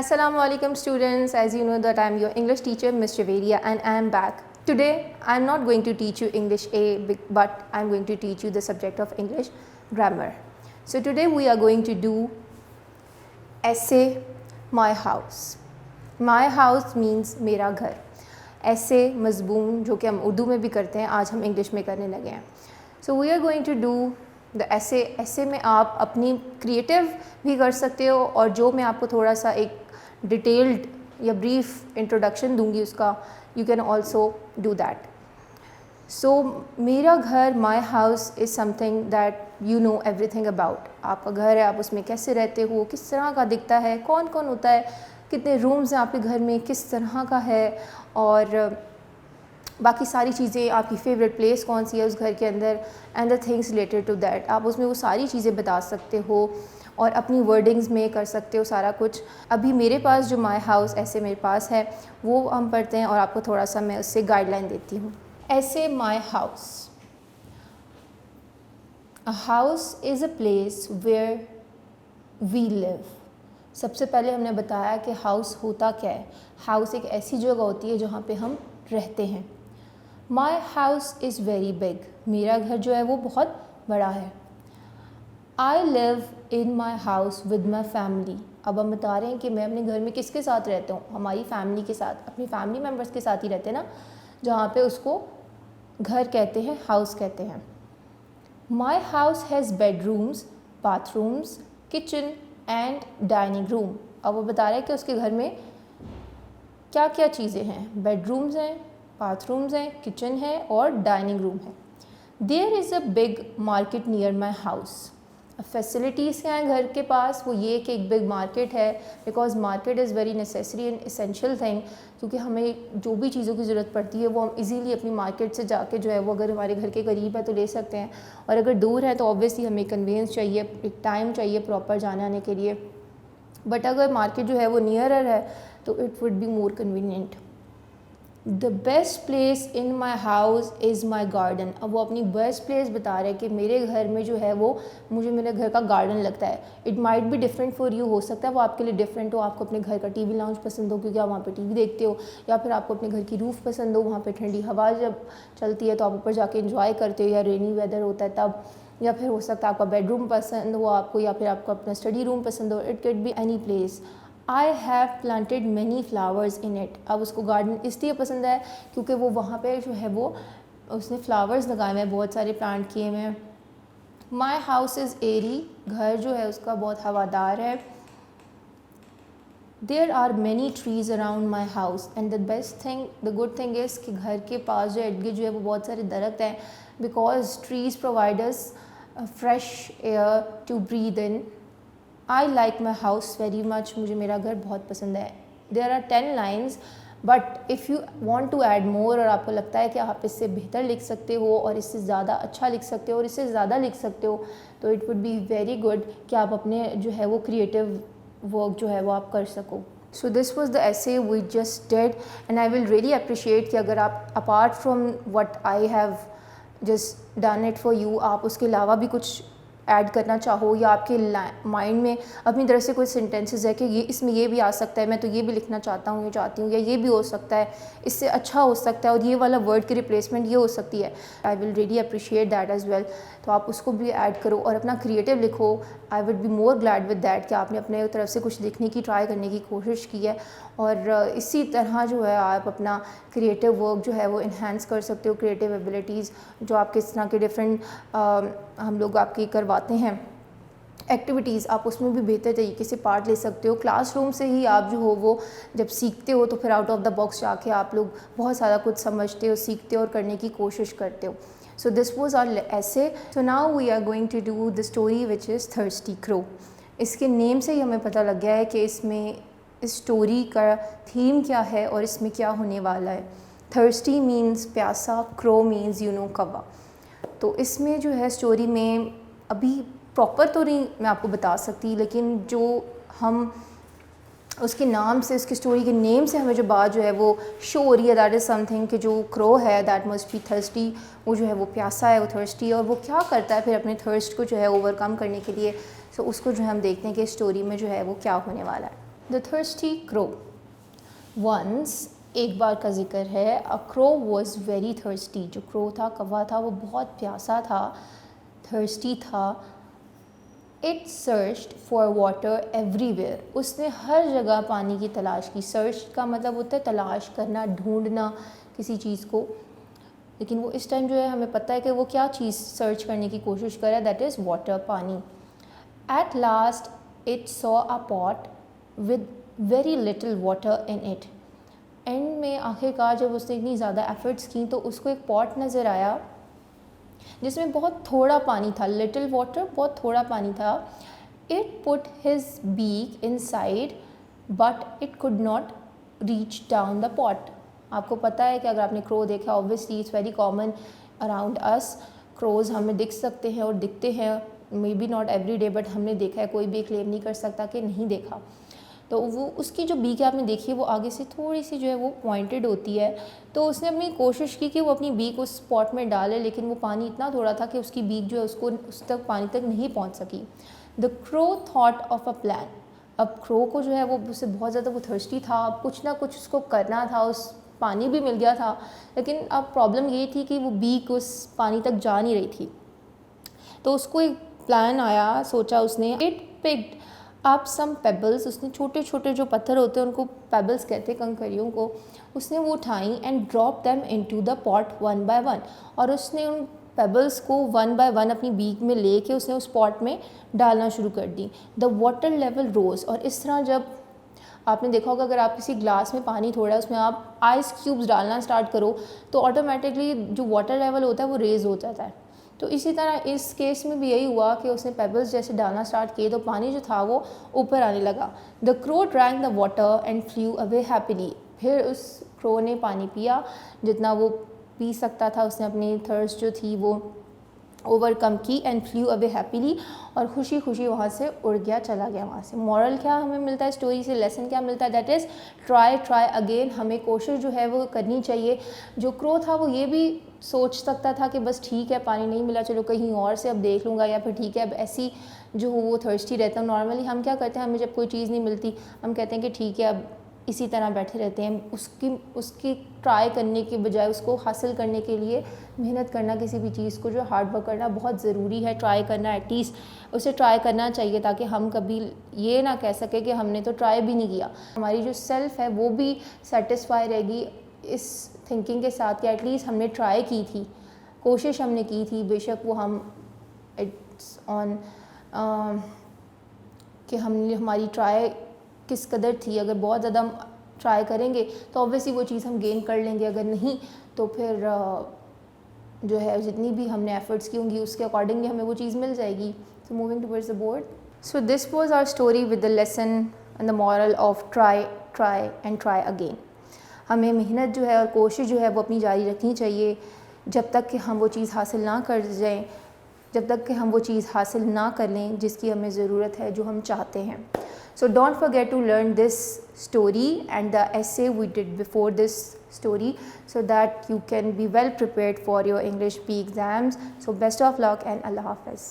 Assalamualaikum students, as you know that I am your English teacher Ms. Javeria and I am back. Today I am not going to teach you English A but I am going to teach you the subject of English grammar. So today we are going to do essay My House. My house means मेरा घर. ऐसे मज़मून जो कि हम उर्दू में भी करते हैं आज हम इंग्लिश में करने लगे हैं. So we are going to do the ऐसे में आप अपनी क्रिएटिव भी कर सकते हो और जो मैं आपको थोड़ा सा एक डिटेल्ड या ब्रीफ इंट्रोडक्शन दूंगी उसका you can also do that. So मेरा घर my house is something that you know everything about. आपका घर है, आप उसमें कैसे रहते हो, किस तरह का दिखता है, कौन कौन होता है, कितने रूम्स हैं आपके घर में, किस तरह का है और बाकी सारी चीज़ें, आपकी फ़ेवरेट प्लेस कौन सी है उस घर के अंदर and the things related to that. आप उसमें वो सारी चीज़ें बता सकते हो और अपनी वर्डिंग्स में कर सकते हो सारा कुछ. अभी मेरे पास जो माई हाउस ऐसे मेरे पास है वो हम पढ़ते हैं और आपको थोड़ा सा मैं उससे गाइडलाइन देती हूँ. ऐसे my house. A house is a place where we live. सबसे पहले हमने बताया कि हाउस होता क्या है. हाउस एक ऐसी जगह होती है जहाँ पे हम रहते हैं. My house is very big. मेरा घर जो है वो बहुत बड़ा है. I live in my house with my family. अब हम बता रहे हैं कि मैं अपने घर में किसके साथ रहता हूँ, हमारी फैमिली के साथ, अपनी फैमिली मेम्बर्स के साथ ही रहते हैं ना, जहाँ पे उसको घर कहते हैं, हाउस कहते हैं. My house has bedrooms, bathrooms, kitchen and dining room. अब वो बता रहे हैं कि उसके घर में क्या क्या चीज़ें हैं. बेडरूम्स हैं, बाथरूम्स हैं, किचन है और डाइनिंग रूम है. There is a big market near my house. Facilities क्या हैं घर के पास, वो ये कि एक बिग मार्केट है. Because market is very necessary and essential thing, क्योंकि हमें जो भी चीज़ों की ज़रूरत पड़ती है वो हम इजीली अपनी मार्केट से जाके जो है वो अगर हमारे घर के करीब है तो ले सकते हैं, और अगर दूर है तो ऑब्वियसली हमें कन्वीनियंस चाहिए, एक टाइम चाहिए प्रॉपर जाने आने के लिए. बट अगर मार्केट जो है वो नियरर है तो it would be more convenient. The best place in my house is my garden. अब वो अपनी बेस्ट प्लेस बता रहे हैं कि मेरे घर में जो है वो मुझे मेरे घर का गार्डन लगता है. It might be different for you. हो सकता है वो आपके लिए डिफरेंट हो. आपको अपने घर का टीवी लाउंज पसंद हो क्योंकि आप वहाँ पे टीवी देखते हो, या फिर आपको अपने घर की रूफ़ पसंद हो, वहाँ पे ठंडी हवा जब चलती है तो आप ऊपर जाके इंजॉय करते हो, या रेनी वेदर होता है तब, या फिर हो सकता है आपका बेडरूम पसंद हो आपको, या फिर आपको अपना स्टडी रूम पसंद हो. It can be any place. I have planted many flowers in it. अब उसको गार्डन इसलिए पसंद है क्योंकि वो वहाँ पे जो है वो उसने फ्लावर्स लगाए हुए हैं, बहुत सारे प्लांट किए हुए हैं. My house is airy. घर जो है उसका बहुत हवादार है. There are many trees around my house and the best thing, the good thing is कि घर के पास जो इर्द गिर्द जो है वो बहुत सारे दरख्त हैं. Because trees provide us fresh air to breathe in. I like my house very much. मुझे मेरा घर बहुत पसंद है. There are 10 lines but if you want to add more, और आपको लगता है कि आप इससे बेहतर लिख सकते हो और इससे ज़्यादा अच्छा लिख सकते हो और इससे ज़्यादा लिख सकते हो, तो it would be very good कि आप अपने जो है वो क्रिएटिव वर्क जो है वो आप कर सको. So this was the essay we just did and I will really appreciate कि अगर आप apart from what I have just done it for you, आप उसके अलावा भी कुछ ऐड करना चाहो, या आपके माइंड में अपनी तरफ से कोई सेंटेंसेस है कि ये इसमें ये भी आ सकता है, मैं तो ये भी लिखना चाहता हूँ, ये चाहती हूँ, या ये भी हो सकता है, इससे अच्छा हो सकता है और ये वाला वर्ड की रिप्लेसमेंट ये हो सकती है. आई will really appreciate that as well. तो आप उसको भी ऐड करो और अपना क्रिएटिव लिखो. I would be more glad with that कि आपने अपने तरफ से कुछ लिखने की ट्राई करने की कोशिश की है, और इसी तरह जो है आप अपना क्रिएटिव वर्क जो है वो इन्हांस कर सकते हो. क्रिएटिव एबिलिटीज़ जो आप किस तरह के डिफरेंट हम लोग आपकी करवाते हैं एक्टिविटीज़, आप उसमें भी बेहतर तरीके से पार्ट ले सकते हो. क्लासरूम से ही आप जो हो वो जब सीखते हो तो फिर आउट ऑफ द बॉक्स जाके आप लोग बहुत सारा कुछ समझते हो, सीखते हो और करने की कोशिश करते हो. सो this was our essay. So now we are going to do the story which is thirsty crow. इसके नेम से ही हमें पता लग गया है कि इसमें इस स्टोरी का थीम क्या है और इसमें क्या होने वाला है. थर्स्टी मीन्स प्यासा, क्रो मीन्स यू नो कौवा. तो इसमें जो है स्टोरी में अभी प्रॉपर तो नहीं मैं आपको बता सकती, लेकिन जो हम उसके नाम से, उसकी स्टोरी के नेम से हमें जो बात जो है वो शो हो रही है, दैट इज़ समथिंग कि जो क्रो है दैट मस्ट बी थर्स्टी. वो जो है वो प्यासा है, वो थर्स्टी है, और वो क्या करता है फिर अपने थर्स्ट को जो है ओवरकम करने के लिए. सो उसको जो है हम देखते हैं कि स्टोरी में जो है वो क्या होने वाला है. The thirsty crow. वंस, एक बार का जिक्र है, a crow was very thirsty. जो क्रो था, कौवा था, वो बहुत प्यासा था, थर्स्टी था। It searched for water everywhere. उसने हर जगह पानी की तलाश की। सर्च का मतलब होता है तलाश करना, ढूंढना किसी चीज़ को। लेकिन वो इस टाइम जो है हमें पता है कि वो क्या चीज़ सर्च करने की कोशिश कर रहा है, दैट इज़ वाटर, पानी। At last it saw a pot with very little water in it. And में आखिरकार जब उसने इतनी ज़्यादा एफर्ट्स की तो उसको एक पॉट नज़र आया जिसमें बहुत थोड़ा पानी था, लिटिल वाटर, बहुत थोड़ा पानी था। It put his beak inside but it could not reach down the pot. आपको पता है कि अगर आपने क्रो देखा, obviously it's very common around us. Crows हमें दिख सकते हैं और दिखते हैं, maybe not every day, but हमने देखा है, कोई भी क्लेम नहीं कर सकता कि नहीं देखा। तो वो उसकी जो बीक आपने देखी है वो आगे से थोड़ी सी जो है वो पॉइंटेड होती है। तो उसने अपनी कोशिश की कि वो अपनी बीक उस पॉट में डाले, लेकिन वो पानी इतना थोड़ा था कि उसकी बीक जो है उसको उस तक पानी तक नहीं पहुंच सकी। The crow thought of a plan. अब क्रो को जो है वो उससे बहुत ज़्यादा वो थर्स्टी था, अब कुछ ना कुछ उसको करना था। उस पानी भी मिल गया था, लेकिन अब प्रॉब्लम ये थी कि वो बीक उस पानी तक जा नहीं रही थी। तो उसको एक प्लान आया, सोचा उसने। It picked up some pebbles. उसने छोटे छोटे जो पत्थर होते हैं उनको पेबल्स कहते हैं, कंकरियों को, उसने वो उठाई and drop them into the pot one by one. और उसने उन पेबल्स को वन बाय वन अपनी बीक में लेके उसने उस पॉट में डालना शुरू कर दी। द वाटर लेवल रोज। और इस तरह जब आपने देखा होगा, अगर आप किसी ग्लास में पानी थोड़ा है उसमें आप आइस क्यूब्स डालना स्टार्ट करो तो ऑटोमेटिकली जो वाटर लेवल होता है वो रेज हो जाता है। तो इसी तरह इस केस में भी यही हुआ कि उसने पेबल्स जैसे डालना स्टार्ट किए तो पानी जो था वो ऊपर आने लगा। The crow drank the water and flu away happily. फिर उस क्रो ने पानी पिया जितना वो पी सकता था, उसने अपनी थर्स्ट जो थी वो ओवरकम की एंड फ्लू अवे हैप्पीली। और खुशी खुशी वहाँ से उड़ गया, चला गया वहाँ से। मॉरल क्या हमें मिलता है स्टोरी से, लेसन क्या मिलता है, that is try try again. हमें कोशिश जो है वो करनी चाहिए। जो क्रो था वो ये भी सोच सकता था कि बस ठीक है पानी नहीं मिला, चलो कहीं और से अब देख लूँगा, या फिर ठीक है अब ऐसी जो वो थर्स्टी रहता है। नॉर्मली हम क्या करते हैं, हमें जब कोई चीज़ नहीं मिलती हम कहते हैं कि ठीक है अब इसी तरह बैठे रहते हैं। उसकी ट्राई करने के बजाय उसको हासिल करने के लिए मेहनत करना, किसी भी चीज़ को जो हार्ड वर्क करना बहुत ज़रूरी है। ट्राई करना, एटलीस्ट उसे ट्राई करना चाहिए ताकि हम कभी ये ना कह सके कि हमने तो ट्राई भी नहीं किया। हमारी जो सेल्फ़ है वो भी सेटिस्फाई रहेगी इस थिंकिंग के साथ कि एटलीस्ट हमने ट्राई की थी, कोशिश हमने की थी। बेशक वो हम इट्स ऑन कि हमने हमारी ट्राई किस कदर थी। अगर बहुत ज़्यादा हम ट्राई करेंगे तो ऑब्वियसली वो चीज़ हम गेन कर लेंगे, अगर नहीं तो फिर जो है जितनी भी हमने एफर्ट्स की होंगी उसके अकॉर्डिंगली हमें वो चीज़ मिल जाएगी। So moving towards the board. So this was our story with the lesson and the moral of try try and try again. हमें मेहनत जो है और कोशिश जो है वो अपनी जारी रखनी चाहिए जब तक कि हम वो चीज़ हासिल ना कर जाएं, जब तक कि हम वो चीज़ हासिल ना कर लें जिसकी हमें ज़रूरत है, जो हम चाहते हैं। So don't forget to learn this story and the essay we did before this story so that you can be well prepared for your English P exams. So best of luck and Allah Hafiz.